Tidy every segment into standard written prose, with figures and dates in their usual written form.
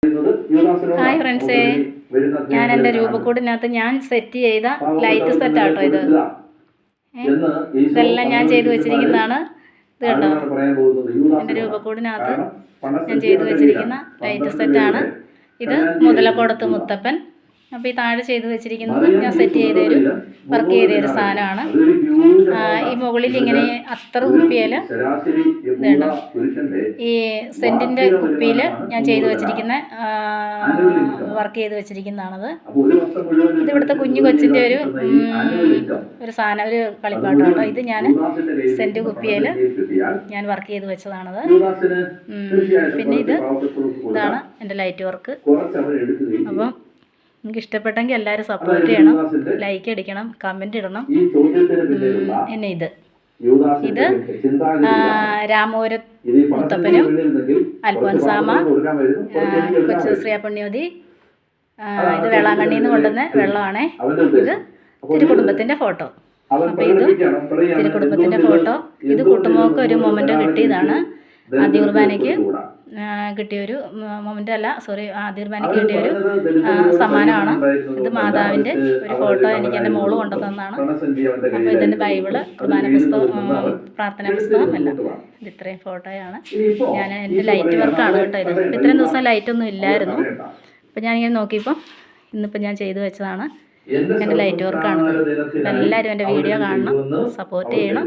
Hi ഫ്രണ്ട്സേ, ഞാൻ എൻ്റെ രൂപക്കൂടിനകത്ത് ഞാൻ സെറ്റ് ചെയ്ത ലൈറ്റ് സെറ്റാട്ടോ ഇത്. ഇതെല്ലാം ഞാൻ ചെയ്തു വെച്ചിരിക്കുന്നതാണ്. ഇത് കണ്ടോ, എൻ്റെ രൂപക്കൂടിനകത്ത് ഞാൻ ചെയ്തു വെച്ചിരിക്കുന്ന ലൈറ്റ് സെറ്റാണ് ഇത്. മുതലക്കോടത്ത് മുത്തപ്പൻ. അപ്പോൾ ഈ താഴെ ചെയ്തു വെച്ചിരിക്കുന്നത് ഞാൻ സെറ്റ് ചെയ്തൊരു വർക്ക് ചെയ്തൊരു സാധനമാണ്. ഈ മുകളിൽ ഇങ്ങനെ അത്തറ് കുപ്പിയിൽ ഇതുണ്ട്, ഈ സെൻറ്റിൻ്റെ കുപ്പിയിൽ ഞാൻ ചെയ്തു വെച്ചിരിക്കുന്ന വർക്ക് ചെയ്ത് വെച്ചിരിക്കുന്നതാണത്. ഇതിവിടുത്തെ കുഞ്ഞു കൊച്ചിൻ്റെ ഒരു സാധനം, ഒരു കളിപ്പാട്ടാട്ടോ. ഇത് ഞാൻ സെൻറ്റ് കുപ്പിയിൽ ഞാൻ വർക്ക് ചെയ്ത് വെച്ചതാണത്. പിന്നെ ഇതാണ് എൻ്റെ ലൈറ്റ് വർക്ക്. അപ്പം നിങ്ങൾക്ക് ഇഷ്ടപ്പെട്ടെങ്കിൽ എല്ലാവരും സപ്പോർട്ട് ചെയ്യണം, ലൈക്ക് അടിക്കണം, കമൻ്റ് ഇടണം. പിന്നെ ഇത് രാമൂര മുത്തപ്പനും അൽഫോൻസാമ, കൊച്ചു ശ്രീ പുണ്യവതി. ഇത് വേളാങ്കണ്ണിയിൽ നിന്ന് കൊണ്ടുവന്ന വെള്ളമാണേ. ഇത് തിരുക്കുടുംബത്തിൻ്റെ ഫോട്ടോ. അപ്പോൾ ഇതും തിരുക്കുടുംബത്തിൻ്റെ ഫോട്ടോ. ഇത് കുട്ടുമോക്ക് ഒരു മൊമെൻ്റ് കിട്ടിയതാണ്. ആദ്യ കുർബാനയ്ക്ക് കിട്ടിയൊരു മൊമെൻ്റ് അല്ല, സോറി, ആദ്യ കുർബാനയ്ക്ക് കിട്ടിയൊരു സമ്മാനമാണ്. ഇത് മാതാവിൻ്റെ ഒരു ഫോട്ടോ എനിക്ക് എൻ്റെ മോള് കൊണ്ടുതന്നതാണ്. അപ്പോൾ ഇതെൻ്റെ ബൈബിള്, കുർബാന പുസ്തകം, പ്രാർത്ഥനാ പുസ്തകം എല്ലാം. ഇത് ഇത്രയും ഫോട്ടോയാണ്. ഞാൻ എൻ്റെ ലൈറ്റ് വർക്കാണ് കേട്ടോ ഇത്. ഇത്രയും ദിവസം ലൈറ്റൊന്നും ഇല്ലായിരുന്നു. അപ്പോൾ ഞാനിങ്ങനെ നോക്കിയപ്പോൾ ഇന്നിപ്പോൾ ഞാൻ ചെയ്തു വെച്ചതാണ്. എൻ്റെ ലൈറ്റ് വർക്കാണ്. എല്ലാവരും എൻ്റെ വീഡിയോ കാണണം, സപ്പോർട്ട് ചെയ്യണം.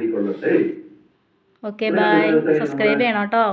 Okay, by. സബ്സ്ക്രൈബ് ചെയ്യണം കേട്ടോ.